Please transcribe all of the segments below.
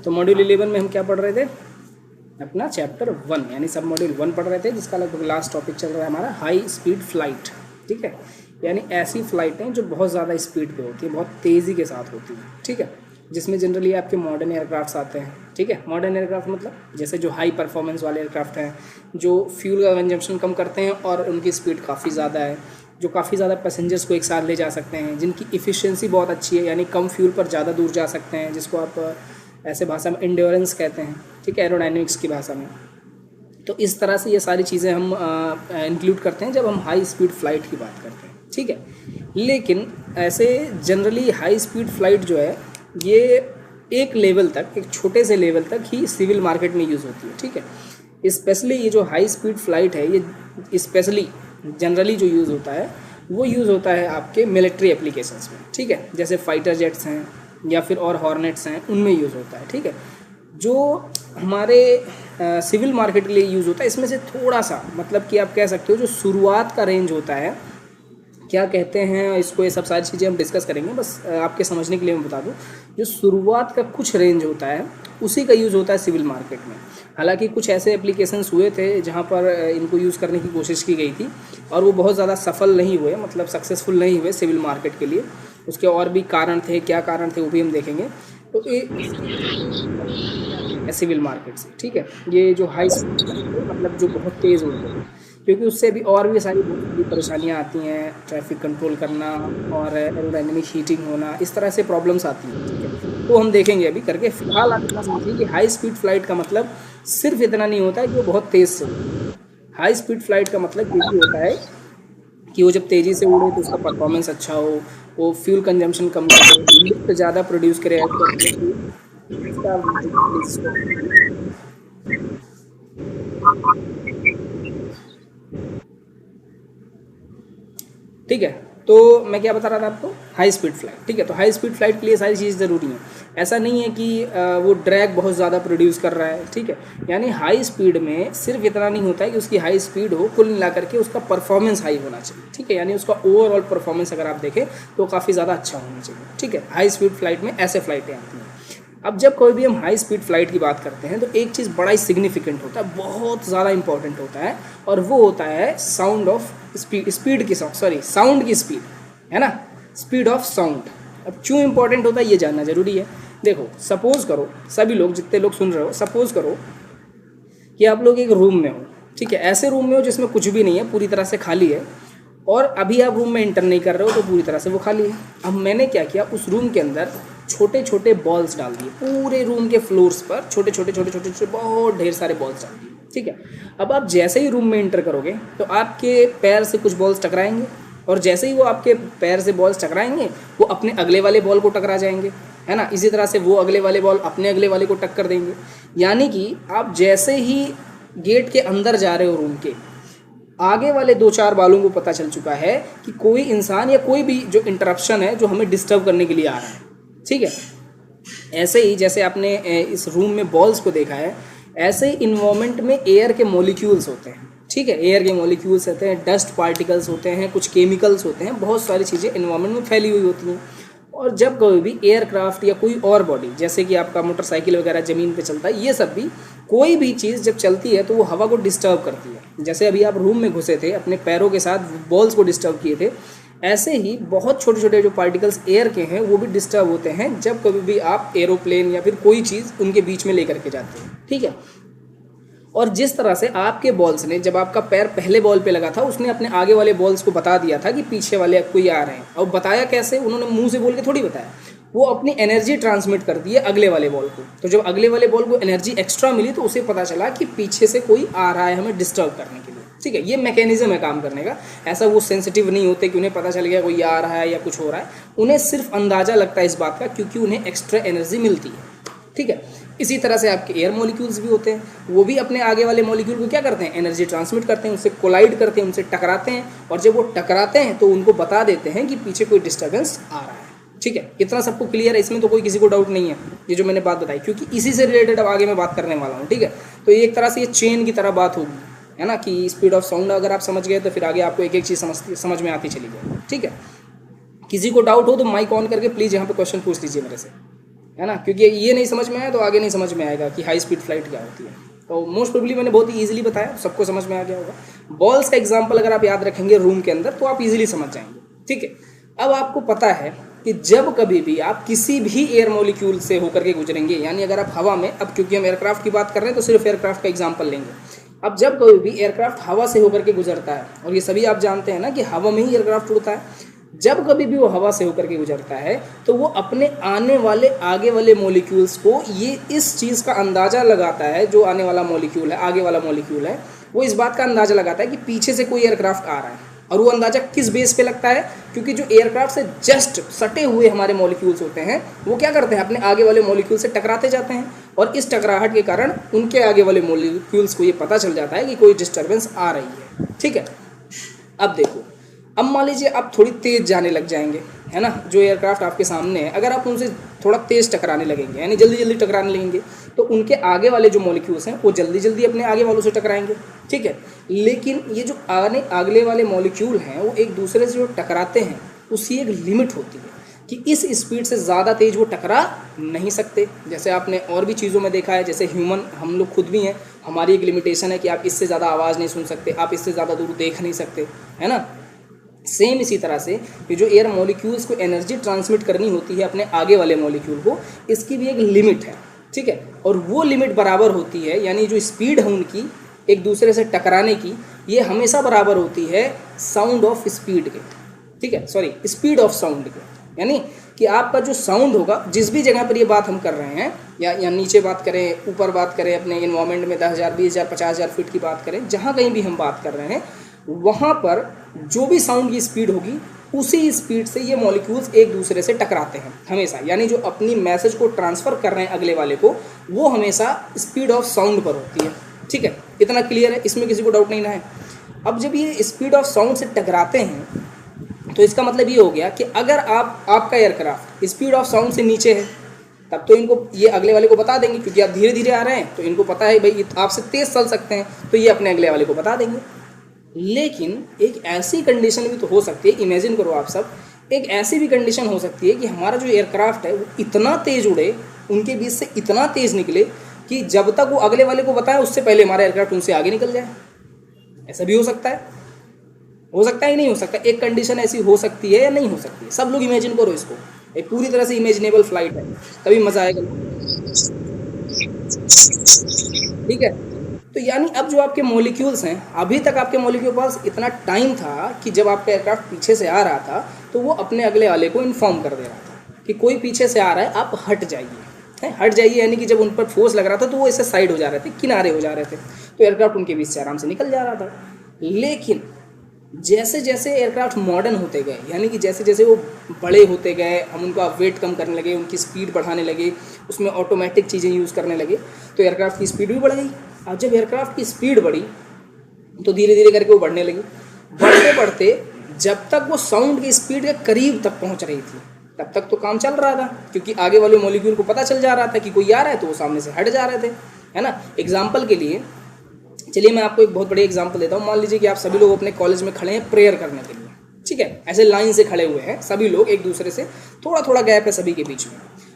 तो मॉड्यूल 11 में हम क्या पढ़ रहे थे, अपना चैप्टर 1 यानी सब मॉड्यूल 1 पढ़ रहे थे, जिसका लगभग लास्ट टॉपिक चल रहा है हमारा हाई स्पीड फ्लाइट। ठीक है, यानी ऐसी फ्लाइटें जो बहुत ज़्यादा स्पीड पे होती है, बहुत तेज़ी के साथ होती है। ठीक है, जिसमें जनरली आपके मॉडर्न एयरक्राफ्ट्स आते हैं। ठीक है, मॉडर्न एयरक्राफ्ट मतलब जैसे जो हाई परफॉर्मेंस वाले एयरक्राफ्ट हैं, जो फ्यूल का कंजम्पशन कम करते हैं और उनकी स्पीड काफ़ी ज़्यादा है, जो काफ़ी ज़्यादा पैसेंजर्स को एक साथ ले जा सकते हैं, जिनकी इफ़िशियंसी बहुत अच्छी है, यानी कम फ्यूल पर ज़्यादा दूर जा सकते हैं, जिसको आप ऐसे भाषा में एंड्योरेंस कहते हैं। ठीक है, एरोडायनेमिक्स की भाषा में। तो इस तरह से ये सारी चीज़ें हम इंक्लूड करते हैं जब हम हाई स्पीड फ़्लाइट की बात करते हैं। ठीक है, लेकिन ऐसे जनरली हाई स्पीड फ़्लाइट जो है ये एक लेवल तक, एक छोटे से लेवल तक ही सिविल मार्केट में यूज़ होती है। ठीक है, स्पेशली ये जो हाई स्पीड फ़्लाइट है, ये स्पेशली जनरली जो यूज़ होता है वो यूज़ होता है आपके मिलिट्री एप्लीकेशंस में। ठीक है, जैसे फाइटर जेट्स हैं या फिर और हॉर्नेट्स हैं, उनमें यूज़ होता है। ठीक है, जो हमारे सिविल मार्केट के लिए यूज़ होता है, इसमें से थोड़ा सा मतलब कि आप कह सकते हो जो शुरुआत का रेंज होता है, क्या कहते हैं इसको, ये सब सारी चीज़ें हम डिस्कस करेंगे, बस आपके समझने के लिए मैं बता दूं, जो शुरुआत का कुछ रेंज होता है उसी का यूज़ होता है सिविल मार्केट में। हालांकि कुछ ऐसे एप्लीकेशंस हुए थे जहां पर इनको यूज़ करने की कोशिश की गई थी और वो बहुत ज़्यादा सफल नहीं हुए, मतलब सक्सेसफुल नहीं हुए सिविल मार्केट के लिए। उसके और भी कारण थे, क्या कारण थे वो भी हम देखेंगे। तो ये सिविल मार्केट से, ठीक है, ये जो हाई स्पीड मतलब जो बहुत तेज़ होते हैं, क्योंकि उससे भी और भी सारी बहुत बड़ी परेशानियाँ आती हैं, ट्रैफिक कंट्रोल करना और एरोडायनेमिक हीटिंग होना, इस तरह से प्रॉब्लम्स आती हैं। ठीक है, तो हम देखेंगे अभी करके। फिलहाल आप इतना समझिए कि हाई स्पीड फ्लाइट का मतलब सिर्फ इतना नहीं होता है कि वो बहुत तेज़ से उड़े। हाई स्पीड फ्लाइट का मतलब ये भी होता है कि वो जब तेज़ी से उड़े तो उसका परफॉर्मेंस अच्छा हो, वो फ्यूल कंजम्पशन कम करे, लिफ्ट ज़्यादा प्रोड्यूस करे, इसका ठीक है। तो मैं क्या बता रहा था आपको, हाई स्पीड फ्लाइट। ठीक है, तो हाई स्पीड फ्लाइट के लिए सारी चीज़ ज़रूरी है। ऐसा नहीं है कि वो ड्रैग बहुत ज़्यादा प्रोड्यूस कर रहा है। ठीक है, यानी हाई स्पीड में सिर्फ इतना नहीं होता है कि उसकी हाई स्पीड हो, कुल मिला करके उसका परफॉर्मेंस हाई होना चाहिए। ठीक है, यानी उसका ओवरऑल परफॉर्मेंस अगर आप देखें तो काफ़ी ज़्यादा अच्छा होना चाहिए। ठीक है, हाई स्पीड फ्लाइट में ऐसे फ्लाइटें आती हैं। अब जब कोई भी हम हाई स्पीड फ्लाइट की बात करते हैं तो एक चीज़ बड़ा ही सिग्निफिकेंट होता है, बहुत ज़्यादा इंपॉर्टेंट होता है, और वो होता है साउंड ऑफ स्पीड, स्पीड की साउंड की स्पीड, है ना, स्पीड ऑफ साउंड। अब क्यों इंपॉर्टेंट होता है ये जानना जरूरी है। देखो, सपोज करो, सभी लोग, जितने लोग सुन रहे हो, सपोज करो कि आप लोग एक रूम में हो। ठीक है, ऐसे रूम में हो जिसमें कुछ भी नहीं है, पूरी तरह से खाली है, और अभी आप रूम में एंटर नहीं कर रहे हो तो पूरी तरह से वो खाली है। अब मैंने क्या किया, उस रूम के अंदर छोटे छोटे बॉल्स डाल दिए, पूरे रूम के फ्लोर्स पर छोटे छोटे छोटे छोटे छोटे बहुत ढेर सारे बॉल्स डाल दिए। ठीक है, अब आप जैसे ही रूम में एंटर करोगे तो आपके पैर से कुछ बॉल्स टकराएंगे, और जैसे ही वो आपके पैर से बॉल्स टकराएंगे वो अपने अगले वाले बॉल को टकरा जाएंगे, है ना। इसी तरह से वो अगले वाले बॉल अपने अगले वाले को टक्कर देंगे। यानी कि आप जैसे ही गेट के अंदर जा रहे हो रूम के, आगे वाले 2-4 बालों को पता चल चुका है कि कोई इंसान या कोई भी जो इंटरप्शन है जो हमें डिस्टर्ब करने के लिए आ रहा है। ठीक है, ऐसे ही जैसे आपने इस रूम में बॉल्स को देखा है, ऐसे ही इन्वायरमेंट में एयर के मॉलिक्यूल्स होते हैं। ठीक है, एयर के मॉलिक्यूल्स होते हैं, डस्ट पार्टिकल्स होते हैं, कुछ केमिकल्स होते हैं, बहुत सारी चीज़ें इन्वायरमेंट में फैली हुई होती हैं। और जब कोई भी एयरक्राफ्ट या कोई और बॉडी, जैसे कि आपका मोटरसाइकिल वगैरह ज़मीन पे चलता है, ये सब भी कोई भी चीज़ जब चलती है तो वो हवा को डिस्टर्ब करती है। जैसे अभी आप रूम में घुसे थे, अपने पैरों के साथ बॉल्स को डिस्टर्ब किए थे, ऐसे ही बहुत छोटे छोटे जो पार्टिकल्स एयर के हैं वो भी डिस्टर्ब होते हैं जब कभी भी आप एरोप्लेन या फिर कोई चीज़ उनके बीच में लेकर के जाते हैं। ठीक है, और जिस तरह से आपके बॉल्स ने, जब आपका पैर पहले बॉल पे लगा था, उसने अपने आगे वाले बॉल्स को बता दिया था कि पीछे वाले कोई आ रहे हैं। और बताया कैसे, उन्होंने मुंह से बोल के थोड़ी बताया, वो अपनी एनर्जी ट्रांसमिट कर दी है अगले वाले बॉल को। तो जब अगले वाले बॉल को एनर्जी एक्स्ट्रा मिली तो उसे पता चला कि पीछे से कोई आ रहा है हमें डिस्टर्ब करने के लिए। ठीक है, ये मैकेनिज्म है काम करने का। ऐसा वो सेंसिटिव नहीं होते कि उन्हें पता चल गया कोई आ रहा है या कुछ हो रहा है, उन्हें सिर्फ अंदाज़ा लगता है इस बात का, क्योंकि उन्हें एक्स्ट्रा एनर्जी मिलती है। ठीक है, इसी तरह से आपके एयर मॉलिक्यूल्स भी होते हैं, वो भी अपने आगे वाले मॉलिक्यूल को क्या करते हैं, एनर्जी ट्रांसमिट करते हैं, उनसे कोलाइड करते हैं, उनसे टकराते हैं, और जब वो टकराते हैं तो उनको बता देते हैं कि पीछे कोई डिस्टर्बेंस आ रहा है। ठीक है, इतना सबको क्लियर है, इसमें तो कोई किसी को डाउट नहीं है ये जो मैंने बात बताई, क्योंकि इसी से रिलेटेड अब आगे मैं बात करने वाला हूँ। ठीक है, तो ये एक तरह से ये चेन की तरह बात होगी, है ना, कि स्पीड ऑफ साउंड अगर आप समझ गए तो फिर आगे आपको एक एक चीज़ समझ में आती चली जाए। ठीक है, किसी को डाउट हो तो माइक ऑन करके प्लीज़ यहाँ पे क्वेश्चन पूछ लीजिए मेरे से, है ना, क्योंकि ये नहीं समझ में आया तो आगे नहीं समझ में आएगा कि हाई स्पीड फ्लाइट क्या होती है। तो मोस्ट प्रोबेबली मैंने बहुत ही ईजिली बताया, सबको समझ में आ गया होगा। बॉल्स का एग्जाम्पल अगर आप याद रखेंगे रूम के अंदर तो आप इजीली समझ जाएंगे, ठीक है। अब आपको पता है कि जब कभी भी आप किसी भी एयर मॉलिक्यूल से होकर के गुजरेंगे, यानी अगर आप हवा में, अब क्योंकि हम एयरक्राफ्ट की बात कर रहे हैं तो सिर्फ एयरक्राफ्ट का एग्जाम्पल लेंगे। अब जब कभी भी एयरक्राफ्ट हवा से होकर के गुजरता है, और ये सभी आप जानते हैं ना कि हवा में ही एयरक्राफ्ट उड़ता है, जब कभी भी वो हवा से होकर के गुजरता है तो वो अपने आने वाले आगे वाले मॉलिक्यूल्स को, ये इस चीज़ का अंदाज़ा लगाता है, जो आने वाला मॉलिक्यूल है, आगे वाला मॉलिक्यूल है, वो इस बात का अंदाज़ा लगाता है कि पीछे से कोई एयरक्राफ्ट आ रहा है। और वो अंदाज़ा किस बेस पे लगता है? क्योंकि जो एयरक्राफ्ट से जस्ट सटे हुए हमारे मॉलिक्यूल्स होते हैं वो क्या करते हैं, अपने आगे वाले मॉलिक्यूल से टकराते जाते हैं, और इस टकराहट के कारण उनके आगे वाले मॉलिक्यूल्स को ये पता चल जाता है कि कोई डिस्टर्बेंस आ रही है, ठीक है। अब देखो, अब मान लीजिए आप थोड़ी तेज़ जाने लग जाएंगे, है ना, जो एयरक्राफ्ट आपके सामने है, अगर आप उनसे थोड़ा तेज़ टकराने लगेंगे, यानी जल्दी जल्दी टकराने लगेंगे, तो उनके आगे वाले जो मॉलिक्यूल्स हैं वो जल्दी जल्दी अपने आगे वालों से टकराएंगे, ठीक है। लेकिन ये जो अगले वाले मॉलिक्यूल हैं वो एक दूसरे से जो टकराते हैं उसकी एक लिमिट होती है कि इस स्पीड से ज़्यादा तेज़ वो टकरा नहीं सकते। जैसे आपने और भी चीज़ों में देखा है, जैसे ह्यूमन, हम लोग खुद भी हैं, हमारी एक लिमिटेशन है कि आप इससे ज़्यादा आवाज़ नहीं सुन सकते, आप इससे ज़्यादा दूर देख नहीं सकते, है ना। सेम इसी तरह से ये जो एयर मॉलिक्यूल्स को एनर्जी ट्रांसमिट करनी होती है अपने आगे वाले मॉलिक्यूल को, इसकी भी एक लिमिट है, ठीक है। और वो लिमिट बराबर होती है, यानी जो स्पीड है उनकी एक दूसरे से टकराने की, ये हमेशा बराबर होती है साउंड ऑफ स्पीड के, ठीक है, सॉरी, स्पीड ऑफ साउंड के। यानी कि आपका जो साउंड होगा, जिस भी जगह पर ये बात हम कर रहे हैं, या नीचे बात करें, ऊपर बात करें, अपने इन्वायरमेंट में 10,000, 20,000, 50,000 फीट की बात करें, जहाँ कहीं भी हम बात कर रहे हैं, वहाँ पर जो भी साउंड की स्पीड होगी उसी स्पीड से ये मॉलिक्यूल्स एक दूसरे से टकराते हैं हमेशा। यानी जो अपनी मैसेज को ट्रांसफ़र कर रहे हैं अगले वाले को, वो हमेशा स्पीड ऑफ साउंड पर होती है, ठीक है। इतना क्लियर है, इसमें किसी को डाउट नहीं ना है। अब जब ये स्पीड ऑफ साउंड से टकराते हैं तो इसका मतलब ये हो गया कि अगर आपका एयरक्राफ्ट स्पीड ऑफ साउंड से नीचे है, तब तो इनको, ये अगले वाले को बता देंगे, क्योंकि आप धीरे धीरे आ रहे हैं तो इनको पता है भाई आपसे तेज़ चल सकते हैं, तो ये अपने अगले वाले को बता देंगे। लेकिन एक ऐसी कंडीशन भी तो हो सकती है, इमेजिन करो आप सब, एक ऐसी भी कंडीशन हो सकती है कि हमारा जो एयरक्राफ्ट है वो इतना तेज़ उड़े, उनके बीच से इतना तेज़ निकले कि जब तक वो अगले वाले को बताए उससे पहले हमारा एयरक्राफ्ट उनसे आगे निकल जाए। ऐसा भी हो सकता है ही नहीं हो सकता। एक कंडीशन ऐसी हो सकती है या नहीं हो सकती है। सब लोग इमेजिन करो इसको, एक पूरी तरह से इमेजिनेबल फ्लाइट है, तभी मज़ा आएगा, ठीक है। तो यानी अब जो आपके मॉलिक्यूल्स हैं, अभी तक आपके मॉलिक्यूल पास इतना टाइम था कि जब आपका एयरक्राफ्ट पीछे से आ रहा था तो वो अपने अगले वाले को इन्फॉर्म कर दे रहा था कि कोई पीछे से आ रहा है, आप हट जाइए, हट जाइए। यानी कि जब उन पर फोर्स लग रहा था तो वो ऐसे साइड हो जा रहे थे, किनारे हो जा रहे थे, तो एयरक्राफ्ट उनके बीच से आराम से निकल जा रहा था। लेकिन जैसे जैसे एयरक्राफ्ट मॉडर्न होते गए, यानी कि जैसे जैसे वो बड़े होते गए, हम उनका वेट कम करने लगे, उनकी स्पीड बढ़ाने लगे, उसमें ऑटोमेटिक चीज़ें यूज़ करने लगे, तो एयरक्राफ्ट की स्पीड भी बढ़ गई। अब जब एयरक्राफ्ट की स्पीड बढ़ी तो धीरे धीरे करके वो बढ़ने लगी, बढ़ते बढ़ते जब तक वो साउंड की स्पीड के करीब तक पहुंच रही थी तब तक तो काम चल रहा था, क्योंकि आगे वाले मॉलिक्यूल को पता चल जा रहा था कि कोई आ रहा है, तो वो सामने से हट जा रहे थे, है ना। एग्जाम्पल के लिए चलिए मैं आपको एक बहुत बड़ी एग्जाम्पल देता हूँ। मान लीजिए कि आप सभी लोग अपने कॉलेज में खड़े हैं प्रेयर करने के लिए, ठीक है, ऐसे लाइन से खड़े हुए हैं सभी लोग, एक दूसरे से थोड़ा थोड़ा गैप है सभी के बीच में।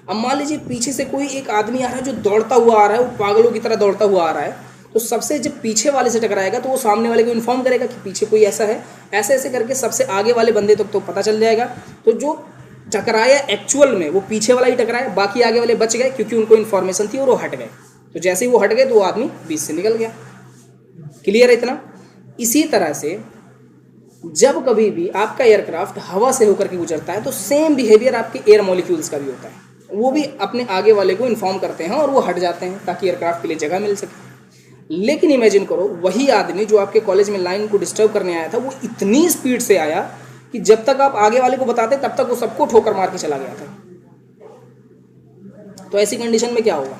अब मान लीजिए पीछे से कोई एक आदमी आ रहा है जो दौड़ता हुआ आ रहा है, वो पागलों की तरह दौड़ता हुआ आ रहा है, तो सबसे जब पीछे वाले से टकराएगा तो वो सामने वाले को इन्फॉर्म करेगा कि पीछे कोई ऐसा है, ऐसे ऐसे करके सबसे आगे वाले बंदे तक तो पता चल जाएगा। तो जो टकराया एक्चुअल में वो पीछे वाला ही टकराया, बाकी आगे वाले बच गए क्योंकि उनको इन्फॉर्मेशन थी और वो हट गए। तो जैसे ही वो हट गए तो वो आदमी बीच से निकल गया। क्लियर है इतना? इसी तरह से जब कभी भी आपका एयरक्राफ्ट हवा से होकर के गुजरता है तो सेम बिहेवियर आपके एयर मॉलिक्यूल्स का भी होता है, वो भी अपने आगे वाले को इन्फॉर्म करते हैं और वो हट जाते हैं ताकि एयरक्राफ्ट के लिए जगह मिल सके। लेकिन इमेजिन करो वही आदमी जो आपके कॉलेज में लाइन को डिस्टर्ब करने आया था, वो इतनी स्पीड से आया कि जब तक आप आगे वाले को बताते तब तक वो सबको ठोकर मार के चला गया था। तो ऐसी कंडीशन में क्या होगा?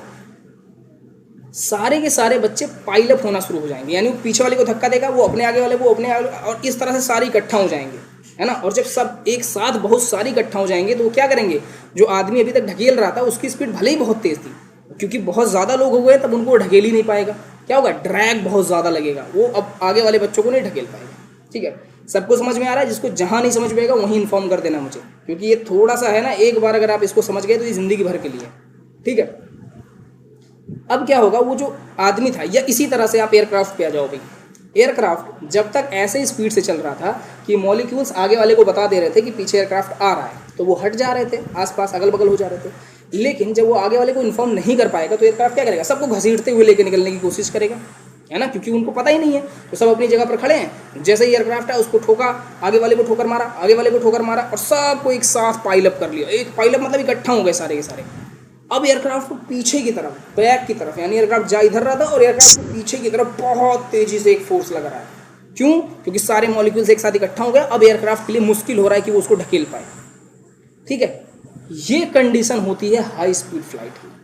सारे के सारे बच्चे पाइल अप होना शुरू हो जाएंगे, यानी वो पीछे वाले को धक्का देगा, वो अपने आगे वाले को अपने आगे, और इस तरह से सारे इकट्ठा हो जाएंगे, है ना। और जब सब एक साथ बहुत सारी इकट्ठा हो जाएंगे तो वो क्या करेंगे, जो आदमी अभी तक ढकेल रहा था उसकी स्पीड भले ही बहुत तेज़ थी, क्योंकि बहुत ज़्यादा लोग हो गए तब उनको ढकेल ही नहीं पाएगा, क्या होगा, ड्रैग बहुत ज़्यादा लगेगा, वो अब आगे वाले बच्चों को नहीं ढकेल पाएगा। ठीक है, सबको समझ में आ रहा है? जिसको जहाँ नहीं समझ में आएगा वहीं इन्फॉर्म कर देना मुझे, क्योंकि ये थोड़ा सा है ना, एक बार अगर आप इसको समझ गए तो ये ज़िंदगी भर के लिए, ठीक है। अब क्या होगा, वो जो आदमी था, या इसी तरह से आप एयरक्राफ्ट पे आ जाओ भाई। एयरक्राफ्ट जब तक ऐसे ही स्पीड से चल रहा था कि मॉलिक्यूल्स आगे वाले को बता दे रहे थे कि पीछे एयरक्राफ्ट आ रहा है, तो वो हट जा रहे थे, आसपास अगल बगल हो जा रहे थे। लेकिन जब वो आगे वाले को इन्फॉर्म नहीं कर पाएगा तो एयरक्राफ्ट क्या करेगा, सबको घसीटते हुए लेके निकलने की कोशिश करेगा, है ना, क्योंकि उनको पता ही नहीं है। तो सब अपनी जगह पर खड़े हैं, जैसे ही एयरक्राफ्ट है उसको ठोका, आगे वाले को ठोकर मारा, आगे वाले को ठोकर मारा, और सबको एक साथ पाइलअप कर लिया। एक पाइलअप मतलब इकट्ठा हो गए सारे के सारे। अब एयरक्राफ्ट को पीछे की तरफ, बैक की तरफ, यानी एयरक्राफ्ट जा इधर रहा था और एयरक्राफ्ट को पीछे की तरफ बहुत तेजी से एक फोर्स लग रहा है। क्यों? क्योंकि सारे मॉलिक्यूल्स एक साथ इकट्ठा हो गए। अब एयरक्राफ्ट के लिए मुश्किल हो रहा है कि वो उसको ढकेल पाए। ठीक है, ये कंडीशन होती है हाई स्पीड फ्लाइट की।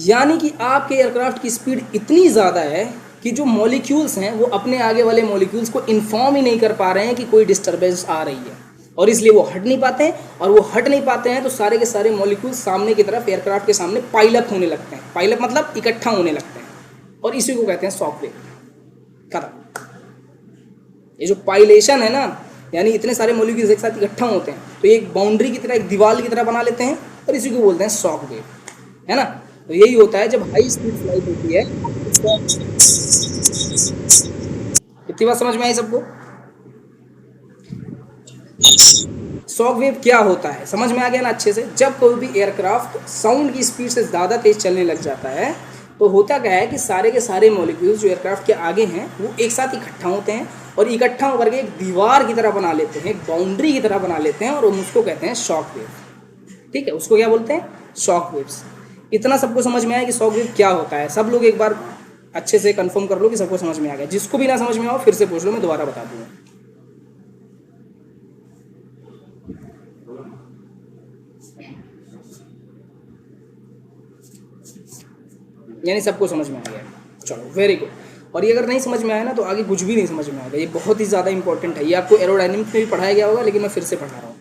यानी कि आपके एयरक्राफ्ट की स्पीड इतनी ज़्यादा है कि जो मॉलिक्यूल्स हैं वो अपने आगे वाले मॉलिक्यूल्स को इन्फॉर्म ही नहीं कर पा रहे हैं कि कोई डिस्टर्बेंस आ रही है, और इसलिए वो हट नहीं पाते हैं। और वो हट नहीं पाते हैं तो सारे के सारे मॉलिक्यूल्स सामने की तरफ एयरक्राफ्ट के सामने पाइलअप होने लगते हैं। पाइलअप मतलब इकट्ठा होने लगते हैं, और इसी को कहते हैं शॉक वेव। खत्म। ये जो पाइलेशन है ना, यानी इतने सारे मॉलिक्यूल्स एक साथ इकट्ठा होते हैं तो ये एक बाउंड्री की तरह, एक दीवार की तरह बना लेते हैं, और इसी को बोलते हैं शॉक वेव, है ना। तो यही होता है जब हाई स्पीड फ्लाइट होती है। इतनी बात समझ में आई सबको? शॉक वेव क्या होता है समझ में आ गया ना अच्छे से? जब कोई भी एयरक्राफ्ट साउंड की स्पीड से ज़्यादा तेज चलने लग जाता है तो होता क्या है कि सारे के सारे मॉलिक्यूल्स जो एयरक्राफ्ट के आगे हैं वो एक साथ इकट्ठा होते हैं, और इकट्ठा होकर के एक दीवार की तरह बना लेते हैं, एक बाउंड्री की तरह बना लेते हैं, और हम उसको कहते हैं शॉक वेव। ठीक है, उसको क्या बोलते हैं? Shock waves. इतना सबको समझ में आया कि शॉक वेव क्या होता है? सब लोग एक बार अच्छे से कंफर्म कर लो कि सबको समझ में आ गया। जिसको भी ना समझ में आओ फिर से पूछ लो, मैं दोबारा बता दूंगा। यानी सबको समझ में आ गया? चलो, वेरी गुड। और ये अगर नहीं समझ में आया ना तो आगे कुछ भी नहीं समझ में आएगा। ये बहुत ही ज़्यादा इंपॉर्टेंट है। ये आपको एरोडायनेमिक्स में भी पढ़ाया गया होगा, लेकिन मैं फिर से पढ़ा रहा हूँ।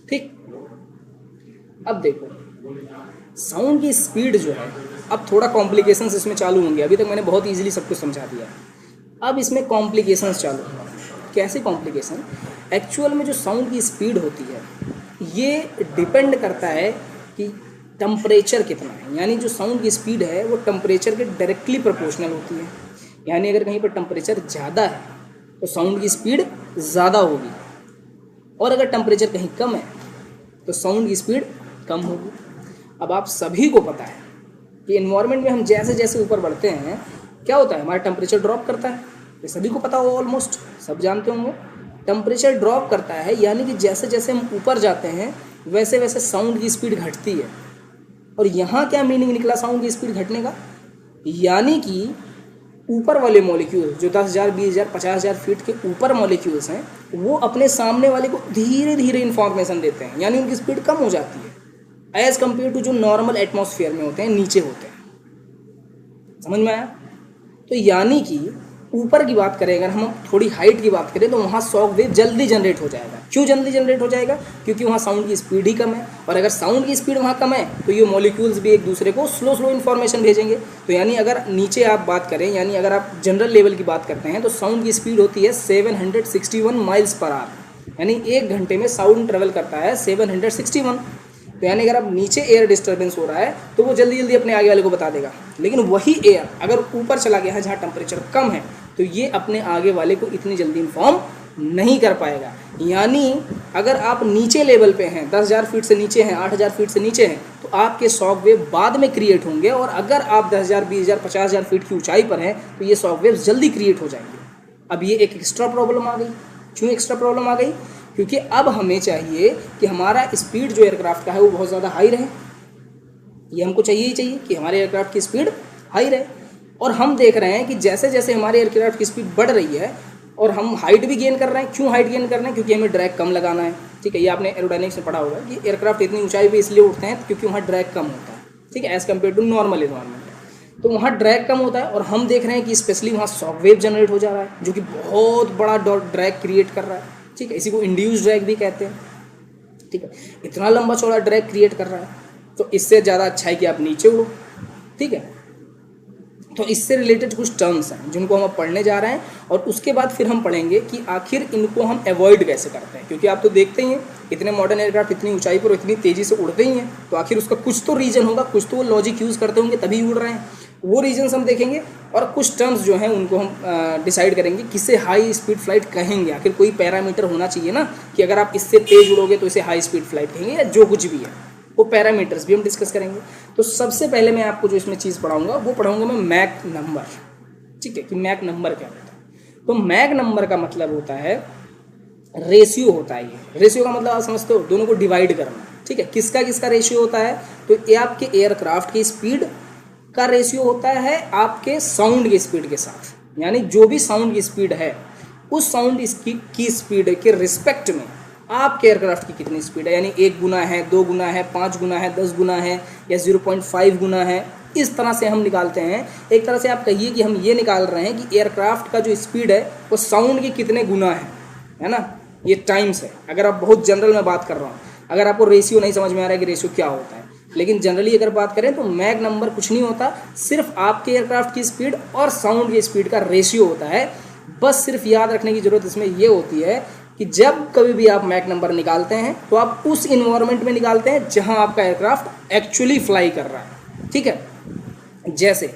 ठीक, अब देखो साउंड की स्पीड जो है, अब थोड़ा कॉम्प्लिकेशंस इसमें चालू होंगे। अभी तक मैंने बहुत ईजिली सब कुछ समझा दिया, अब इसमें कॉम्प्लिकेशंस चालू होंगे। कैसे कॉम्प्लिकेशन? एक्चुअल में जो साउंड की स्पीड होती है ये डिपेंड करता है कि टेम्परेचर कितना है। यानी जो साउंड की स्पीड है वो टेम्परेचर के डायरेक्टली प्रोपोर्शनल होती है। यानी अगर कहीं पर टेम्परेचर ज़्यादा है तो साउंड की स्पीड ज़्यादा होगी, और अगर टेम्परेचर कहीं कम है तो साउंड की स्पीड कम होगी। अब आप सभी को पता है कि एनवायरनमेंट में हम जैसे जैसे ऊपर बढ़ते हैं क्या होता है, हमारा टेम्परेचर ड्रॉप करता है। ये सभी को पता हो, ऑलमोस्ट सब जानते होंगे। टेम्परेचर ड्रॉप करता है यानी कि जैसे जैसे हम ऊपर जाते हैं वैसे वैसे साउंड की स्पीड घटती है। और यहाँ क्या मीनिंग निकला साउंड की स्पीड घटने का? यानी कि ऊपर वाले मॉलिक्यूल्स जो 10,000, 20,000, 50,000 फीट के ऊपर मॉलिक्यूल्स हैं वो अपने सामने वाले को धीरे धीरे इन्फॉर्मेशन देते हैं, यानी उनकी स्पीड कम हो जाती है एज़ कम्पेयर टू जो नॉर्मल एटमॉस्फेयर में होते हैं, नीचे होते हैं। समझ में आया? तो यानी कि ऊपर की बात करें, अगर हम थोड़ी हाइट की बात करें तो वहाँ शॉक वेव जल्दी जनरेट हो जाएगा। क्यों जल्दी जनरेट हो जाएगा? क्योंकि वहाँ साउंड की स्पीड ही कम है, और अगर साउंड की स्पीड वहाँ कम है तो ये मॉलिक्यूल्स भी एक दूसरे को स्लो स्लो इन्फॉर्मेशन भेजेंगे। तो यानी अगर नीचे आप बात करें, यानी अगर आप जनरल लेवल की बात करते हैं तो साउंड की स्पीड होती है 761 माइल्स पर आवर, यानी 1 घंटे में साउंड ट्रेवल करता है 761। तो यानी अगर अब नीचे एयर डिस्टर्बेंस हो रहा है तो वो जल्दी जल्दी अपने आगे वाले को बता देगा। लेकिन वही एयर अगर ऊपर चला गया है जहाँ टेम्परेचर कम है तो ये अपने आगे वाले को इतनी जल्दी इन्फॉर्म नहीं कर पाएगा। यानी अगर आप नीचे लेवल पे हैं, 10,000 फीट से नीचे हैं, 8,000 फीट से नीचे हैं, तो आपके शॉक वेव बाद में क्रिएट होंगे, और अगर आप 10,000, 20,000, 50,000 फीट की ऊंचाई पर हैं तो ये शॉक वेव जल्दी क्रिएट हो जाएंगे। अब ये एक एक्स्ट्रा प्रॉब्लम आ गई। क्यों एक्स्ट्रा प्रॉब्लम आ गई? क्योंकि अब हमें चाहिए कि हमारा स्पीड जो एयरक्राफ्ट का है वो बहुत ज़्यादा हाई रहे। ये हमको चाहिए ही चाहिए कि हमारे एयरक्राफ्ट की स्पीड हाई रहे। और हम देख रहे हैं कि जैसे जैसे हमारे एयरक्राफ्ट की स्पीड बढ़ रही है और हम हाइट भी गेन कर रहे हैं। क्यों हाइट गेन कर रहे हैं? क्योंकि हमें ड्रैग कम लगाना है। ठीक है, ये आपने एरोडायनेमिक्स में पढ़ा होगा कि एयरक्राफ्ट इतनी ऊंचाई पे इसलिए उठते हैं क्योंकि वहाँ ड्रैग कम होता है। ठीक है, as compare to normal environment. तो वहाँ ड्रैग कम होता है, और हम देख रहे हैं कि स्पेशली वहाँ शॉक वेव जनरेट हो जा रहा है जो कि बहुत बड़ा ड्रैग क्रिएट कर रहा है। ठीक है, इसी को इंड्यूस ड्रैग भी कहते हैं। ठीक है, इतना लंबा चौड़ा ड्रैग क्रिएट कर रहा है, तो इससे ज़्यादा अच्छा है कि आप नीचे उड़ो। ठीक है, तो इससे रिलेटेड कुछ टर्म्स हैं जिनको हम अब पढ़ने जा रहे हैं, और उसके बाद फिर हम पढ़ेंगे कि आखिर इनको हम अवॉइड कैसे करते हैं, क्योंकि आप तो देखते ही हैं इतने मॉडर्न एयरक्राफ्ट इतनी ऊंचाई पर इतनी तेज़ी से उड़ते ही हैं, तो आखिर उसका कुछ तो रीज़न होगा, कुछ तो वो लॉजिक यूज़ करते होंगे तभी उड़ रहे हैं। वो रीजन्स हम देखेंगे, और कुछ टर्म्स जो हैं उनको हम डिसाइड करेंगे किसे हाई स्पीड फ्लाइट कहेंगे। आखिर कोई पैरामीटर होना चाहिए ना कि अगर आप इससे तेज़ उड़ोगे तो इसे हाई स्पीड फ्लाइट कहेंगे, या जो कुछ भी है वो पैरामीटर्स भी हम डिस्कस करेंगे। तो सबसे पहले मैं आपको जो इसमें चीज़ पढ़ाऊंगा वो पढ़ाऊंगा मैं मैक नंबर, ठीक है, कि मैक नंबर क्या होता है। तो मैक नंबर का मतलब होता है रेशियो होता है। ये रेशियो का मतलब आप समझते हो, दोनों को डिवाइड करना, ठीक है। किसका किसका रेशियो होता है, तो ये आपके एयरक्राफ्ट की स्पीड का रेशियो होता है आपके साउंड की स्पीड के साथ, यानी जो भी साउंड की स्पीड है उस साउंड की स्पीड के रिस्पेक्ट में आपके एयरक्राफ्ट की कितनी स्पीड है, यानी 1 गुना है, 2 गुना है, 5 गुना है, 10 गुना है, या 0.5 गुना है। इस तरह से हम निकालते हैं। एक तरह से आप कहिए कि हम ये निकाल रहे हैं कि एयरक्राफ्ट का जो स्पीड है वो साउंड की कितने गुना है ना, ये टाइम्स है। अगर आप बहुत जनरल में बात कर रहा हूँ, अगर आपको रेशियो नहीं समझ में आ रहा है कि रेशियो क्या होता है, लेकिन जनरली अगर बात करें तो मैक नंबर कुछ नहीं होता, सिर्फ आपके एयरक्राफ्ट की स्पीड और साउंड की स्पीड का रेशियो होता है। बस सिर्फ याद रखने की ज़रूरत इसमें ये होती है कि जब कभी भी आप मैक नंबर निकालते हैं तो आप उस इन्वायरमेंट में निकालते हैं जहां आपका एयरक्राफ्ट एक्चुअली फ्लाई कर रहा है, ठीक है। जैसे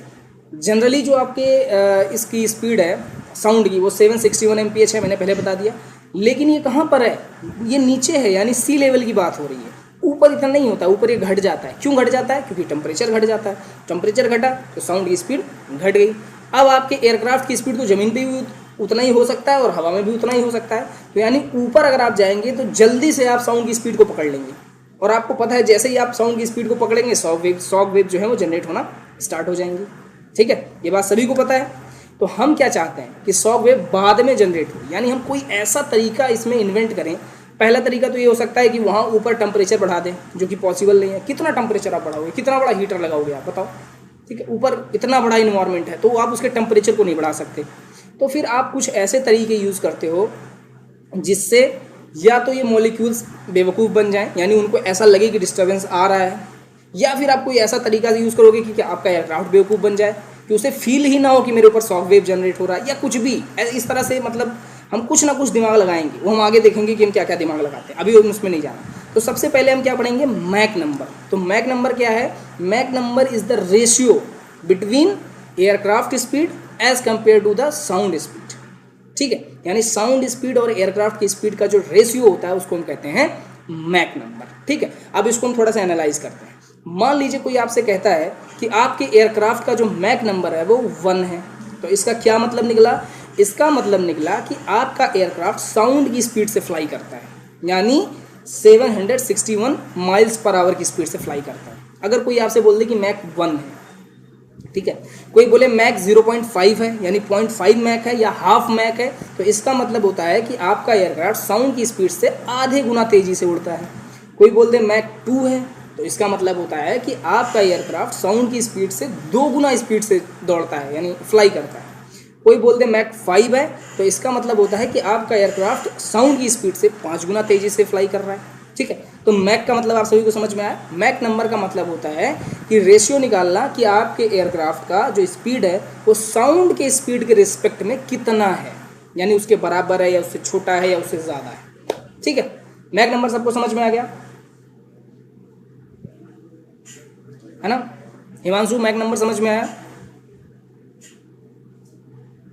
जनरली जो आपके इसकी स्पीड है साउंड की वो 761 mph है, मैंने पहले बता दिया। लेकिन ये कहाँ पर है, ये नीचे है, यानी सी लेवल की बात हो रही है। ऊपर इतना नहीं होता, ऊपर ये घट जाता है। क्यों घट जाता है, क्योंकि टेम्परेचर घट जाता है। टेम्परेचर घटा तो साउंड की स्पीड घट गई। अब आपके एयरक्राफ्ट की स्पीड तो ज़मीन पे भी उतना ही हो सकता है और हवा में भी उतना ही हो सकता है, तो यानी ऊपर अगर आप जाएंगे तो जल्दी से आप साउंड की स्पीड को पकड़ लेंगे, और आपको पता है जैसे ही आप साउंड की स्पीड को पकड़ेंगे शॉक वेव जो है वो जनरेट होना स्टार्ट हो जाएंगी, ठीक है। ये बात सभी को पता है। तो हम क्या चाहते हैं कि शॉक वेव बाद में जनरेट हो, यानी हम कोई ऐसा तरीका इसमें इन्वेंट करें। पहला तरीका तो ये हो सकता है कि वहाँ ऊपर टेम्परेचर बढ़ा दें, जो कि पॉसिबल नहीं है। कितना टेम्परेचर आप बढ़ाओगे, कितना बड़ा हीटर लगाओगे आप बताओ, ठीक है। ऊपर इतना बड़ा इन्वायरमेंट है तो आप उसके टेम्परेचर को नहीं बढ़ा सकते। तो फिर आप कुछ ऐसे तरीके यूज़ करते हो जिससे या तो ये मॉलिक्यूल्स बेवकूफ़ बन जाएं, यानी उनको ऐसा लगे कि डिस्टर्बेंस आ रहा है, या फिर आप कोई ऐसा तरीका यूज़ करोगे कि आपका एयरक्राफ्ट बेवकूफ़ बन जाए, कि उसे फील ही ना हो कि मेरे ऊपर शॉक वेव जनरेट हो रहा है, या कुछ भी इस तरह से। मतलब हम कुछ ना कुछ दिमाग लगाएंगे, वो हम आगे देखेंगे कि हम क्या क्या दिमाग लगाते हैं, अभी उसमें नहीं जाना। तो सबसे पहले हम क्या पढ़ेंगे, मैक नंबर। तो मैक नंबर क्या है, Mach number is the ratio between aircraft speed as compare to the sound speed, ठीक है। यानी साउंड स्पीड और एयरक्राफ्ट की स्पीड का जो रेशियो होता है उसको हम कहते हैं मैक नंबर, ठीक है। अब इसको हम थोड़ा सा एनालाइज करते हैं। मान लीजिए कोई आपसे कहता है कि आपके एयरक्राफ्ट का जो मैक नंबर है वो 1 है, तो इसका क्या मतलब निकला, इसका मतलब निकला कि आपका एयरक्राफ्ट साउंड की स्पीड से फ्लाई करता है, यानी 761 माइल्स पर आवर की स्पीड से फ्लाई करता है। अगर कोई आपसे बोल दे कि मैक 1 है, ठीक है, कोई बोले मैक 0.5 है, यानी 0.5 मैक है या हाफ मैक है, तो इसका मतलब होता है कि आपका एयरक्राफ्ट साउंड की स्पीड से आधे गुना तेज़ी से उड़ता है। कोई बोल दे मैक 2 है, तो इसका मतलब होता है कि आपका एयरक्राफ्ट साउंड की स्पीड से 2 गुना स्पीड से दौड़ता है, यानी फ्लाई करता है। कोई बोल दे मैक 5 है, तो इसका मतलब होता है कि आपका एयरक्राफ्ट साउंड की स्पीड से 5 गुना तेज़ी से फ्लाई कर रहा है, ठीक है। तो मैक का मतलब आप सभी को समझ में आया। मैक नंबर का मतलब होता है कि रेशियो निकालना कि आपके एयरक्राफ्ट का जो स्पीड है वो साउंड के स्पीड के रिस्पेक्ट में कितना है, यानी उसके बराबर है या उससे छोटा है या उससे ज़्यादा है, ठीक है। मैक नंबर सबको समझ में आ गया है ना। हिमांशु मैक नंबर समझ में आया,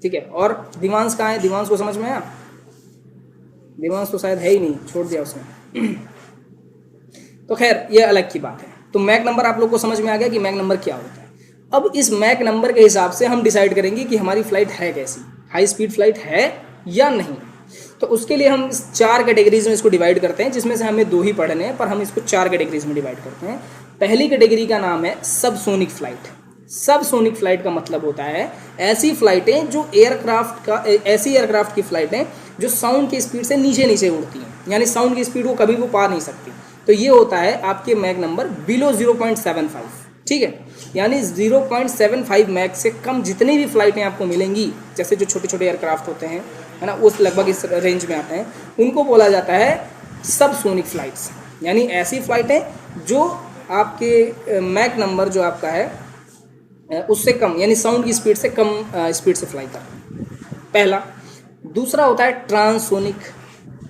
ठीक है। और दिवांश कहाँ है, दिवांश को समझ में आया, दिवांश तो शायद है ही नहीं, छोड़ दिया उसने। तो खैर ये अलग की बात है। तो मैक नंबर आप लोग को समझ में आ गया कि मैक नंबर क्या होता है। अब इस मैक नंबर के हिसाब से हम डिसाइड करेंगे कि हमारी फ्लाइट है कैसी, हाई स्पीड फ्लाइट है या नहीं। तो उसके लिए हम 4 कैटेगरीज में इसको डिवाइड करते हैं, जिसमें से हमें 2 ही पढ़ने हैं, पर हम इसको 4 कैटेगरीज में डिवाइड करते हैं। पहली कैटेगरी का नाम है सबसोनिक फ्लाइट। सबसोनिक फ्लाइट का मतलब होता है ऐसी फ्लाइटें जो ऐसी एयरक्राफ्ट की फ्लाइटें जो साउंड की स्पीड से नीचे नीचे उड़ती हैं, यानी साउंड की स्पीड को कभी वो पा नहीं सकती। तो ये होता है आपके मैक नंबर बिलो 0.75, ठीक है। यानी 0.75 मैक से कम जितनी भी फ्लाइटें आपको मिलेंगी, जैसे जो छोटे छोटे एयरक्राफ्ट होते हैं, है ना, उस लगभग इस रेंज में आते हैं, उनको बोला जाता है सबसोनिक फ्लाइट्स। यानी ऐसी फ्लाइटें जो आपके मैक नंबर जो आपका है उससे कम यानी साउंड की स्पीड से कम स्पीड से फ्लाई कर रहा है, पहला। दूसरा होता है ट्रांसोनिक।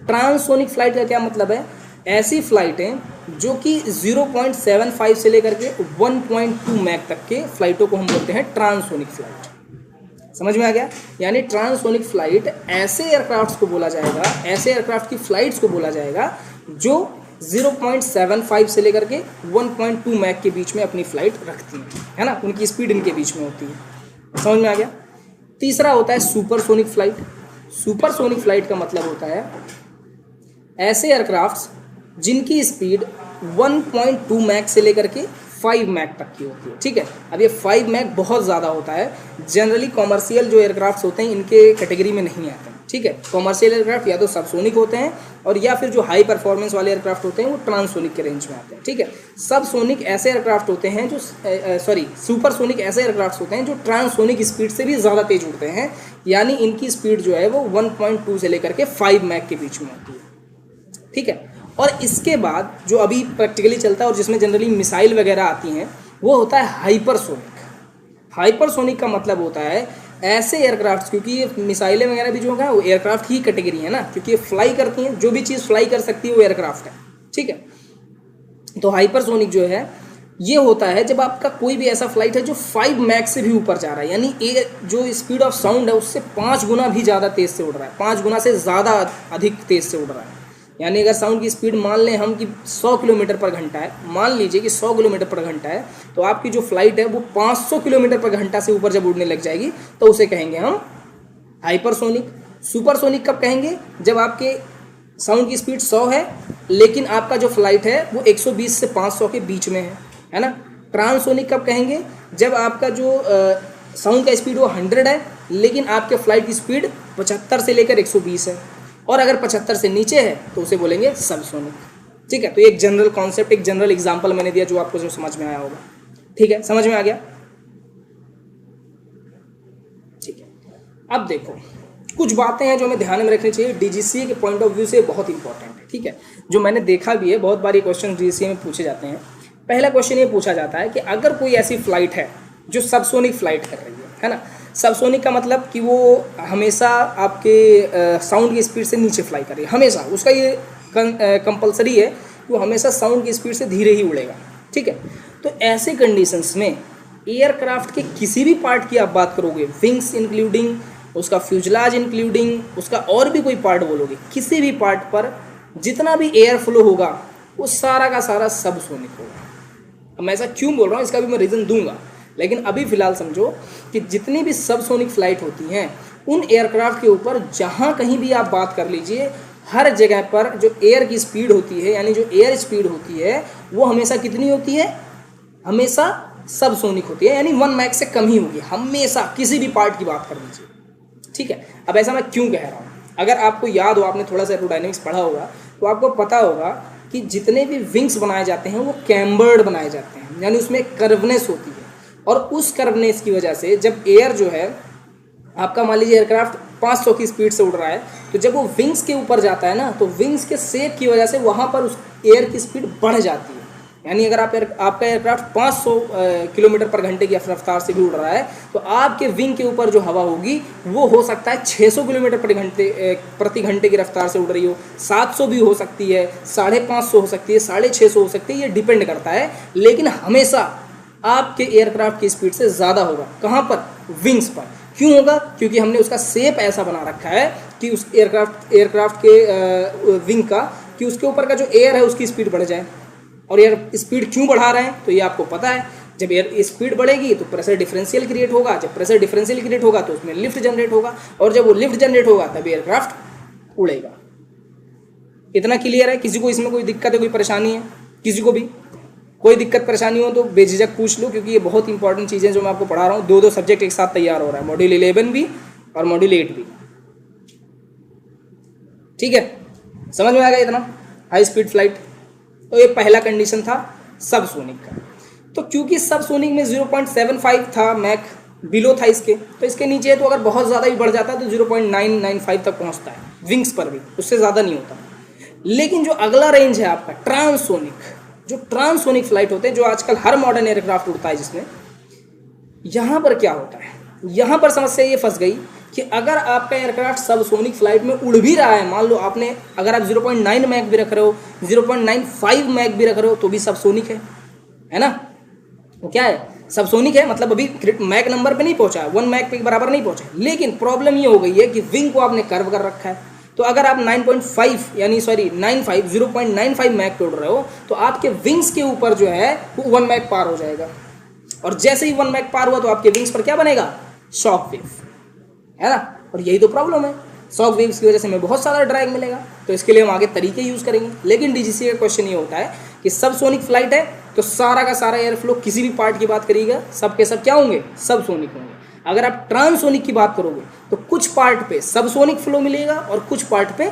ट्रांसोनिक फ्लाइट का क्या मतलब है? ऐसी फ्लाइटें जो कि 0.75 से लेकर के 1.2 मैक तक के फ्लाइटों को हम बोलते हैं ट्रांसोनिक फ्लाइट। समझ में आ गया? यानी ट्रांसोनिक फ्लाइट ऐसे एयरक्राफ्ट्स को बोला जाएगा, ऐसे एयरक्राफ्ट की फ्लाइट्स को बोला जाएगा जो 0.75 से लेकर के 1.2 मैक के बीच में अपनी फ्लाइट रखती हैं, है ना, उनकी स्पीड इनके बीच में होती है। समझ में आ गया? तीसरा होता है सुपरसोनिक फ्लाइट। सुपरसोनिक फ्लाइट का मतलब होता है ऐसे एयरक्राफ्ट्स जिनकी स्पीड 1.2 मैक से लेकर के 5 मैक तक की होती है। ठीक है, अब ये 5 मैक बहुत ज़्यादा होता है, जनरली कॉमर्शियल जो एयरक्राफ्ट्स होते हैं इनके कैटेगरी में नहीं आते हैं। ठीक है, कॉमर्शियल एयरक्राफ्ट या तो सबसोनिक होते हैं और या फिर जो हाई परफॉर्मेंस वाले एयरक्राफ्ट होते हैं वो ट्रांससोनिक के रेंज में आते हैं। ठीक है, सबसोनिक ऐसे एयरक्राफ्ट होते हैं जो सुपरसोनिक ऐसे एयरक्राफ्ट होते हैं जो ट्रांससोनिक स्पीड से भी ज़्यादा तेज उड़ते हैं, यानी इनकी स्पीड जो है वो 1.2 से लेकर के 5 मैक के बीच में होती है। ठीक है, और इसके बाद जो अभी प्रैक्टिकली चलता है और जिसमें जनरली मिसाइल वगैरह आती हैं वो होता है हाइपरसोनिक। हाइपरसोनिक का मतलब होता है ऐसे एयरक्राफ्ट, क्योंकि ये मिसाइलें वगैरह भी जो है वो एयरक्राफ्ट की कैटेगरी है ना, क्योंकि ये फ्लाई करती हैं, जो भी चीज़ फ्लाई कर सकती है वो एयरक्राफ्ट है। ठीक है, तो हाइपरसोनिक जो है ये होता है जब आपका कोई भी ऐसा फ्लाइट है जो 5 मैक से भी ऊपर जा रहा है, यानी जो स्पीड ऑफ साउंड है उससे 5 गुना भी ज़्यादा तेज़ से उड़ रहा है, 5 गुना से ज़्यादा अधिक तेज़ से उड़ रहा है। यानी अगर साउंड की स्पीड मान लें हम कि 100 किलोमीटर पर घंटा है, मान लीजिए कि 100 किलोमीटर पर घंटा है, तो आपकी जो फ्लाइट है वो 500 किलोमीटर पर घंटा से ऊपर जब उड़ने लग जाएगी तो उसे कहेंगे हम हाइपरसोनिक। सुपरसोनिक कब कहेंगे? जब आपके साउंड की स्पीड 100 है लेकिन आपका जो फ्लाइट है वो 120 से 500 के बीच में है ना। ट्रांससोनिक कब कहेंगे? जब आपका जो साउंड का स्पीड वो 100 है लेकिन आपके फ्लाइट की स्पीड 75 से लेकर 120 है, और अगर 75 से नीचे है तो उसे बोलेंगे सबसोनिक। ठीक है, तो एक जनरल कॉन्सेप्ट, एक जनरल एग्जांपल मैंने दिया जो आपको जो समझ में आया होगा। ठीक है, समझ में आ गया? ठीक है, अब देखो कुछ बातें हैं जो हमें ध्यान में रखनी चाहिए, डीजीसीए के पॉइंट ऑफ व्यू से बहुत इंपॉर्टेंट है। ठीक है, जो मैंने देखा भी है, बहुत बार ये क्वेश्चन डीजीसीए में पूछे जाते हैं। पहला क्वेश्चन ये पूछा जाता है कि अगर कोई ऐसी फ्लाइट है जो सबसोनिक फ्लाइट कर रही है ना। सबसोनिक का मतलब कि वो हमेशा आपके साउंड की स्पीड से नीचे फ्लाई कर रही है, हमेशा उसका ये कंपलसरी है कि वो हमेशा साउंड की स्पीड से धीरे ही उड़ेगा। ठीक है, तो ऐसे कंडीशंस में एयरक्राफ्ट के किसी भी पार्ट की आप बात करोगे, विंग्स इंक्लूडिंग, उसका फ्यूजलाज इंक्लूडिंग, उसका और भी कोई पार्ट बोलोगे, किसी भी पार्ट पर जितना भी एयर फ्लो होगा वो सारा का सारा सबसोनिक होगा। अब मैं ऐसा क्यों बोल रहा हूँ इसका भी मैं रीज़न दूंगा, लेकिन अभी फ़िलहाल समझो कि जितनी भी सबसोनिक फ्लाइट होती हैं उन एयरक्राफ्ट के ऊपर जहाँ कहीं भी आप बात कर लीजिए, हर जगह पर जो एयर की स्पीड होती है, यानी जो एयर स्पीड होती है वो हमेशा कितनी होती है? हमेशा सबसोनिक होती है, यानी 1 मैक से कम ही होगी हमेशा, किसी भी पार्ट की बात कर लीजिए। ठीक है, अब ऐसा मैं क्यों कह रहा हूँ? अगर आपको याद हो, आपने थोड़ा सा एरोडायनेमिक्स पढ़ा होगा तो आपको पता होगा कि जितने भी विंग्स बनाए जाते हैं वो कैम्बर्ड बनाए जाते हैं, यानी उसमें कर्वनेस होती है, और उस कर्वनेस की वजह से जब एयर जो है आपका, मान लीजिए एयरक्राफ्ट 500 की स्पीड से उड़ रहा है, तो जब वो विंग्स के ऊपर जाता है ना, तो विंग्स के शेप की वजह से वहाँ पर उस एयर की स्पीड बढ़ जाती है। यानी अगर आपका एयरक्राफ्ट 500 किलोमीटर पर घंटे की रफ्तार से भी उड़ रहा है तो आपके विंग के ऊपर जो हवा होगी वो हो सकता है 600 किलोमीटर प्रति घंटे की रफ्तार से उड़ रही हो, 700 भी हो सकती है, 550 हो सकती है, 650 हो सकती है, ये डिपेंड करता है, लेकिन हमेशा आपके एयरक्राफ्ट की स्पीड से ज़्यादा होगा। कहाँ पर? विंग्स पर। क्यों होगा? क्योंकि हमने उसका शेप ऐसा बना रखा है कि उस एयरक्राफ्ट के विंग का, कि उसके ऊपर का जो एयर है उसकी स्पीड बढ़ जाए। और एयर स्पीड क्यों बढ़ा रहे हैं तो ये आपको पता है, जब एयर स्पीड बढ़ेगी तो प्रेशर डिफरेंशियल क्रिएट होगा, जब प्रेशर डिफरेंशियल क्रिएट होगा तो उसमें लिफ्ट जनरेट होगा, और जब वो लिफ्ट जनरेट होगा तब एयरक्राफ्ट उड़ेगा। इतना क्लियर है? किसी को इसमें कोई दिक्कत है, कोई परेशानी है? किसी को भी कोई दिक्कत परेशानी हो तो बेझिझक पूछ लो, क्योंकि ये बहुत इंपॉर्टेंट चीज़ें जो मैं आपको पढ़ा रहा हूँ। 2 सब्जेक्ट एक साथ तैयार हो रहा है, मॉड्यूल 11 भी और मॉड्यूल 8 भी। ठीक है, समझ में आ गया इतना? हाई स्पीड फ्लाइट, तो ये पहला कंडीशन था सबसोनिक का। तो क्योंकि सबसोनिक में 0.75 था मैक, बिलो था इसके, तो इसके नीचे है तो अगर बहुत ज़्यादा भी बढ़ जाता है तो 0.995 तक पहुँचता है, विंग्स पर भी, उससे ज़्यादा नहीं होता। लेकिन जो अगला रेंज है आपका ट्रांससोनिक, जो ट्रांससोनिक फ्लाइट होते हैं, जो आजकल हर मॉडर्न एयरक्राफ्ट उड़ता है जिसमें, यहाँ पर क्या होता है, यहाँ पर समस्या ये फंस गई कि अगर आपका एयरक्राफ्ट सबसोनिक फ्लाइट में उड़ भी रहा है, मान लो आपने अगर आप 0.9 मैक भी रख रहे हो, 0.95 मैक भी रख रहे हो, तो भी सबसोनिक है ना। वो क्या है, सबसोनिक है, मतलब अभी मैक नंबर पे नहीं पहुंचा है, 1 मैक पे बराबर नहीं पहुंचा। लेकिन प्रॉब्लम ये हो गई है कि विंग को आपने कर्व कर रखा है, तो अगर आप 0.95 मैक पे उड़ रहे हो तो आपके विंग्स के ऊपर जो है वो 1 मैक पार हो जाएगा, और जैसे ही 1 मैक पार हुआ तो आपके विंग्स पर क्या बनेगा, शॉक वेव, है ना। और यही तो प्रॉब्लम है, शॉक वेव्स की वजह से हमें बहुत सारा ड्रैग मिलेगा। तो इसके लिए हम आगे तरीके यूज़ करेंगे। लेकिन डीजीसी का क्वेश्चन ये होता है कि सबसोनिक फ्लाइट है तो सारा का सारा एयर फ्लो, किसी भी पार्ट की बात करिएगा, सब के सब क्या होंगे, सबसोनिक होंगे। अगर आप ट्रांसोनिक की बात करोगे तो कुछ पार्ट पे सबसोनिक फ्लो मिलेगा और कुछ पार्ट पे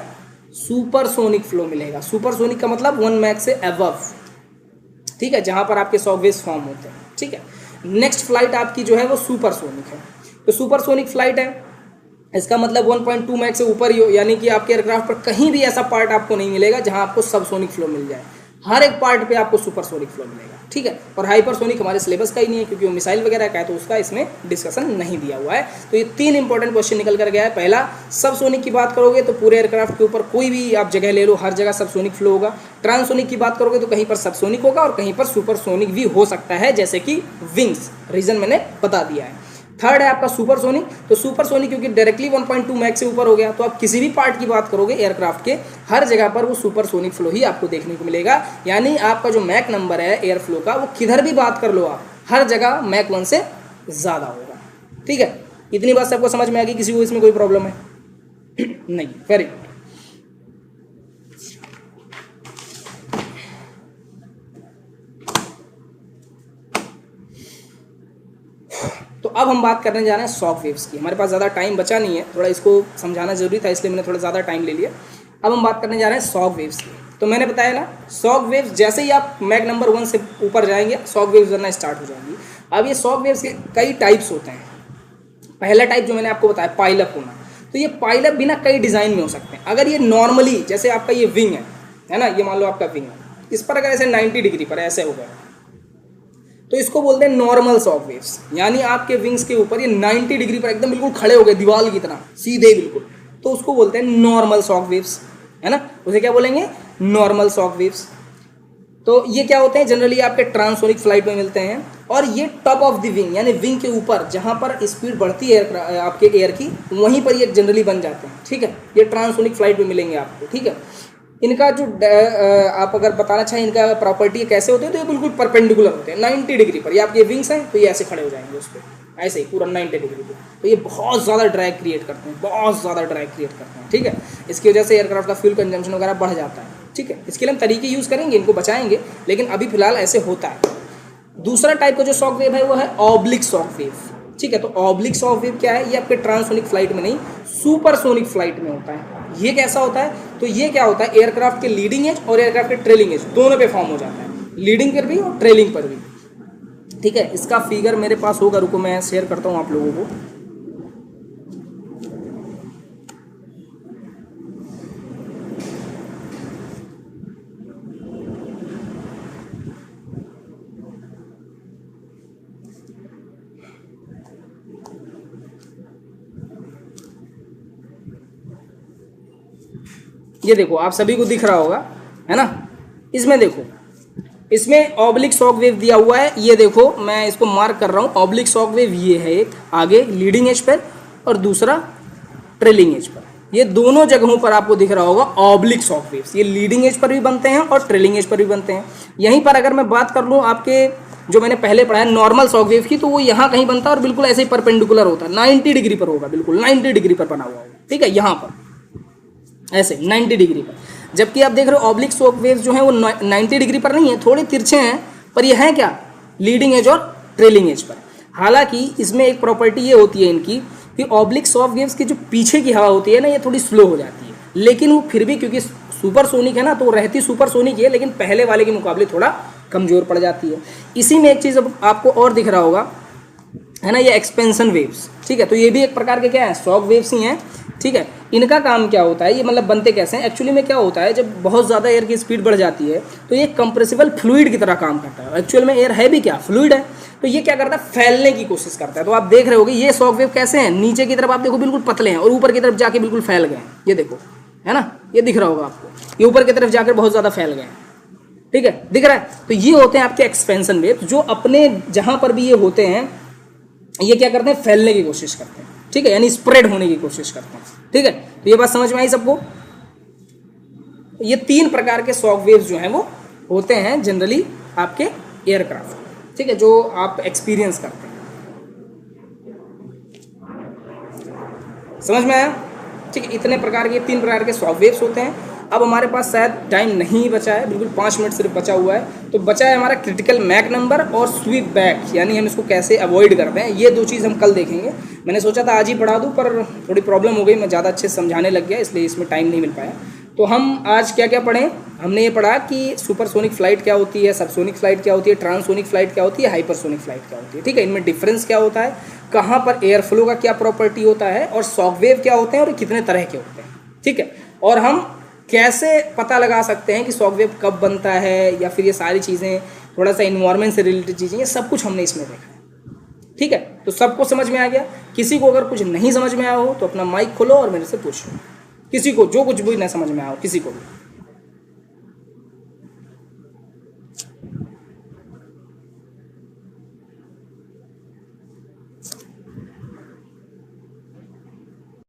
सुपरसोनिक फ्लो मिलेगा। सुपरसोनिक का मतलब 1 मैक से अबव, ठीक है, जहां पर आपके शॉक वेव्स फॉर्म होते हैं, ठीक है। नेक्स्ट फ्लाइट आपकी जो है वो सुपरसोनिक है। तो सुपरसोनिक फ्लाइट है, इसका मतलब 1.2 मैक से ऊपर ही हो, यानी कि आपके एयरक्राफ्ट पर कहीं भी ऐसा पार्ट आपको नहीं मिलेगा जहां आपको सबसोनिक फ्लो मिल जाए, हर एक पार्ट पे आपको सुपरसोनिक फ्लो मिलेगा, ठीक है। और हाइपरसोनिक हमारे सिलेबस का ही नहीं है, क्योंकि वो मिसाइल वगैरह का है, तो उसका इसमें डिस्कशन नहीं दिया हुआ है। तो ये 3 इंपॉर्टेंट क्वेश्चन निकल कर गया है। पहला, सबसोनिक की बात करोगे तो पूरे एयरक्राफ्ट के ऊपर कोई भी आप जगह ले लो, हर जगह सबसोनिक फ्लो होगा। ट्रांसोनिक की बात करोगे तो कहीं पर सबसोनिक होगा और कहीं पर सुपरसोनिक भी हो सकता है, जैसे कि विंग्स, रीजन मैंने बता दिया है। थर्ड है आपका सुपरसोनिक। तो सुपरसोनिक क्योंकि डायरेक्टली 1.2 मैक से ऊपर हो गया, तो आप किसी भी पार्ट की बात करोगे एयरक्राफ्ट के, हर जगह पर वो सुपरसोनिक फ्लो ही आपको देखने को मिलेगा। यानी आपका जो मैक नंबर है एयर फ्लो का, वो किधर भी बात कर लो आप, हर जगह मैक 1 से ज़्यादा होगा, ठीक है। इतनी बात सबको समझ में आ गई, किसी को इसमें कोई प्रॉब्लम है नहीं, वेरी गुड। तो अब हम बात करने जा रहे हैं शॉक वेव्स की। हमारे पास ज़्यादा टाइम बचा नहीं है, थोड़ा इसको समझाना जरूरी था, इसलिए मैंने थोड़ा ज़्यादा टाइम ले लिया। अब हम बात करने जा रहे हैं शॉक वेव्स की। तो मैंने बताया ना, शॉक वेव्स जैसे ही आप मैक नंबर 1 से ऊपर जाएंगे, शॉक वेव्स बनना स्टार्ट हो जाएंगी। अब ये शॉक वेव्स के कई टाइप्स होते हैं। पहला टाइप जो मैंने आपको बताया, पाइलअप होना। तो ये पाइलअप भी ना कई डिज़ाइन में हो सकते हैं। अगर ये नॉर्मली, जैसे आपका ये विंग है ना, ये मान लो आपका विंग है, इस पर अगर ऐसे 90 डिग्री पर ऐसे हो गया, तो इसको बोलते हैं नॉर्मल शॉक वेव्स। यानी आपके विंग्स के ऊपर ये 90 डिग्री पर एकदम बिल्कुल खड़े हो गए, दीवार की तरह सीधे बिल्कुल, तो उसको बोलते हैं नॉर्मल शॉक वेव्स, है ना। उसे क्या बोलेंगे, नॉर्मल शॉक वेव्स। तो ये क्या होते हैं, जनरली आपके ट्रांसोनिक फ्लाइट में मिलते हैं। और ये टॉप ऑफ द विंग, यानी विंग के ऊपर जहां पर स्पीड बढ़ती है आपके एयर की, वहीं पर ये जनरली बन जाते हैं, ठीक है। ये ट्रांसोनिक फ्लाइट में मिलेंगे आपको, ठीक है। इनका जो आप अगर बताना चाहें इनका प्रॉपर्टी कैसे होते हैं, तो ये बिल्कुल परपेंडिकुलर होते हैं 90 डिग्री पर। ये आपके विंग्स हैं तो ये ऐसे खड़े हो जाएंगे उस पर, ऐसे ही पूरा 90 डिग्री पर। तो ये बहुत ज़्यादा ड्रैग क्रिएट करते हैं, बहुत ज़्यादा ड्रैग क्रिएट करते हैं, ठीक है। इसकी वजह से एयरक्राफ्ट का फ्यूल कंजम्पशन वगैरह बढ़ जाता है, ठीक है। इसके लिए हम तरीके यूज़ करेंगे, इनको बचाएंगे, लेकिन अभी फिलहाल ऐसे होता है। दूसरा टाइप का जो शॉक वेव है वो है ऑब्लिक शॉक वेव, ठीक है। तो ऑब्लिक शॉक वेव क्या है, ये आपके ट्रांसोनिक फ्लाइट में नहीं, सुपरसोनिक फ्लाइट में होता है। ये कैसा होता है, तो ये क्या होता है, एयरक्राफ्ट के लीडिंग एज और एयरक्राफ्ट के ट्रेलिंग एज दोनों पे फॉर्म हो जाता है, लीडिंग पर भी और ट्रेलिंग पर भी, ठीक है। इसका फिगर मेरे पास होगा, रुको मैं शेयर करता हूँ आप लोगों को। ये देखो, आप सभी को दिख रहा होगा, है ना। इसमें देखो, इसमें ऑब्लिक शॉक वेव दिया हुआ है। ये देखो, मैं इसको मार्क कर रहा हूँ, ऑब्लिक शॉक वेव ये है, एक आगे लीडिंग एज पर और दूसरा ट्रेलिंग एज पर। ये दोनों जगहों पर आपको दिख रहा होगा ऑब्लिक शॉक वेव्स। ये लीडिंग एज पर भी बनते हैं और ट्रेलिंग एज पर भी बनते हैं। यहीं पर अगर मैं बात कर लूँ आपके जो मैंने पहले पढ़ा है नॉर्मल शॉक वेव की, तो वो यहाँ कहीं बनता है और बिल्कुल ऐसे ही परपेंडिकुलर होता है, 90 डिग्री पर होगा, बिल्कुल 90 डिग्री पर बना हुआ होगा, ठीक है, यहाँ पर ऐसे 90 डिग्री पर। जबकि आप देख रहे हो ऑब्लिक शॉक वेव्स जो हैं वो 90 डिग्री पर नहीं है, थोड़े तिरछे हैं, पर ये है क्या, लीडिंग एज और ट्रेलिंग एज पर। हालांकि इसमें एक प्रॉपर्टी ये होती है इनकी कि ऑब्लिक शॉक वेव्स की जो पीछे की हवा होती है ना, ये थोड़ी स्लो हो जाती है, लेकिन वो फिर भी क्योंकि सुपरसोनिक है ना, तो रहती सुपरसोनिक है, लेकिन पहले वाले के मुकाबले थोड़ा कमज़ोर पड़ जाती है। इसी में एक चीज़ आपको और दिख रहा होगा, है ना, ये एक्सपेंशन वेव्स, ठीक है। तो ये भी एक प्रकार के क्या है, शॉक वेव्स ही हैं, ठीक है। इनका काम क्या होता है, ये मतलब बनते कैसे हैं, एक्चुअली में क्या होता है, जब बहुत ज़्यादा एयर की स्पीड बढ़ जाती है तो ये कंप्रेसिबल फ्लूइड की तरह काम करता है। एक्चुअल में एयर है भी क्या, फ्लूइड है। तो ये क्या करता है, फैलने की कोशिश करता है। तो आप देख रहे होगे ये शॉक वेव कैसे हैं, नीचे की तरफ आप देखो बिल्कुल पतले हैं और ऊपर की तरफ जाके बिल्कुल फैल गए हैं, ये देखो, है ना, ये दिख रहा होगा आपको, ये ऊपर की तरफ जाकर बहुत ज़्यादा फैल गए हैं, ठीक है, दिख रहा है। तो ये होते हैं आपके एक्सपेंशन वेव, जो अपने जहाँ पर भी ये होते हैं ये क्या करते हैं, फैलने की कोशिश करते हैं, ठीक है, यानी स्प्रेड होने की कोशिश करते हैं, ठीक है। तो ये बात समझ में आई सबको। ये 3 प्रकार के शॉक वेव्स जो हैं वो होते हैं जनरली आपके एयरक्राफ्ट, ठीक है, जो आप एक्सपीरियंस करते हैं। समझ में आया, ठीक है। इतने प्रकार के 3 प्रकार के शॉक वेव्स होते हैं। अब हमारे पास शायद टाइम नहीं बचा है, बिल्कुल 5 मिनट सिर्फ बचा हुआ है। तो बचा है हमारा क्रिटिकल मैक नंबर और स्वीप बैक, यानी हम इसको कैसे अवॉइड करते हैं, ये 2 चीज़ हम कल देखेंगे। मैंने सोचा था आज ही पढ़ा दूँ, पर थोड़ी प्रॉब्लम हो गई, मैं ज़्यादा अच्छे से समझाने लग गया, इसलिए इसमें टाइम नहीं मिल पाया। तो हम आज क्या क्या पढ़ें, हमने ये पढ़ा कि सुपरसोनिक फ्लाइट क्या होती है, सबसोनिक फ्लाइट क्या होती है, ट्रांससोनिक फ्लाइट क्या होती है, हाइपरसोनिक फ्लाइट क्या होती है, ठीक है, इनमें डिफरेंस क्या होता है, कहाँ पर एयर फ्लो का क्या प्रॉपर्टी होता है, और शॉक वेव क्या होते हैं और कितने तरह के होते हैं, ठीक है। और हम कैसे पता लगा सकते हैं कि शॉक वेव कब बनता है, या फिर ये सारी चीज़ें, थोड़ा सा इन्वायरमेंट से रिलेटेड चीज़ें, ये सब कुछ हमने इसमें देखा है, ठीक है। तो सबको समझ में आ गया। किसी को अगर कुछ नहीं समझ में आया हो तो अपना माइक खोलो और मेरे से पूछो, किसी को जो कुछ भी ना समझ में आया हो, किसी को भी।